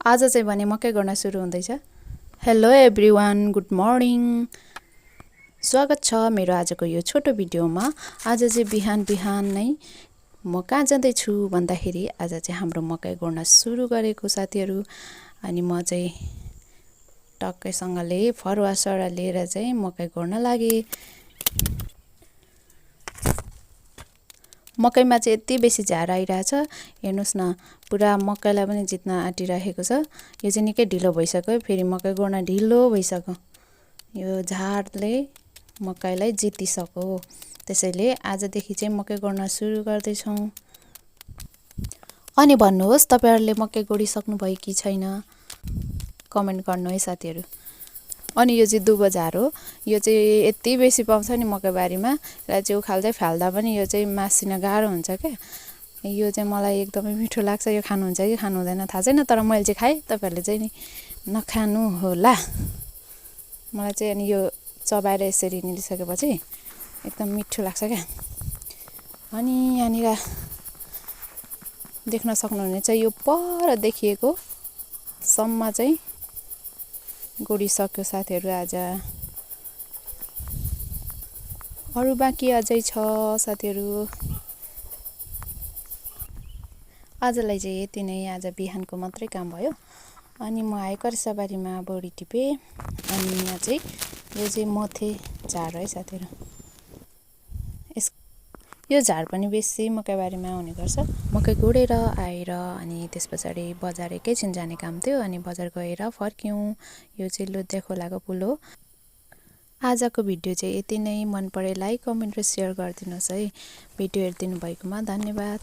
आज चाहिँ भने मकै गर्न सुरु हुँदैछ। Hello everyone, good morning. स्वागत छ मेरो आजको यो छोटो भिडियोमा। आज चाहिँ बिहान बिहान नै म कहाँ जाँदैछु भन्दाखेरि आज चाहिँ हाम्रो मकै गर्न सुरु गरेको साथीहरू। अनि म चाहिँ टक्कैसँगले फरुवा सरा लिएर चाहिँ मकै गर्न लागे। मकैमा चाहिँ यति बेसी झार आइरहेछ, हेर्नुहोस् न। पुरा मकैलाई पनि जित्न आँटिरहेको छ। यो चाहिँ निकै ढिलो भइसक्यो, फेरि मकै गर्न ढिलो भइसक्यो। यो झारले मकैलाई जितिसक्यो। त्यसैले आजदेखि चाहिँ मकै गर्न सुरु गर्दैछौँ। अनि भन्नुहोस्, तपाईहरुले मकै गोडिसक्नुभयो कि छैन? कमेन्ट गर्नु है साथीहरू। अनि यो चाहिँ दुबो झार हो। यो चाहिँ यति बेसी पाउँछ नि मकैबारीमा, र चाहिँ उखाल्दै फाल्दा पनि यो चाहिँ मासिन गाह्रो हुन्छ क्या। यो चाहिँ मलाई एकदमै मिठो लाग्छ। यो खानुहुन्छ कि खानु हुँदैन थाहा छैन, तर मैले चाहिँ खाएँ। तपाईहरुले चाहिँ नि नखानु होला। मलाई चाहिँ अनि यो चबाएर यसरी निलिसकेपछि एकदम मिठो लाग्छ क्या। अनि यहाँनिर देख्न सक्नुहुनेछ, यो पर देखिएको सम्म चाहिँ गोडिसक्यो साथीहरू आज। अरू बाँकी अझै छ साथीहरू। आजलाई चाहिँ यति नै, आज बिहानको मात्रै काम भयो। अनि म आएँ कर्साबारीमा बोडी टिपेँ। अनि यहाँ चाहिँ यो चाहिँ मथे झार है साथीहरू। यो झार पनि बेसी मकैबारीमा हुने गर्छ। मकै गोडेर आएर अनि त्यस पछाडि बजार एकैछिन जाने काम थियो, अनि बजार गएर फर्क्यौँ। यो चाहिँ लोधे खोलाको पुल हो। आजको भिडियो चाहिँ यति नै। मन परे लाइक, कमेन्ट र सेयर गरिदिनुहोस् है। भिडियो हेरिदिनु भएकोमा धन्यवाद।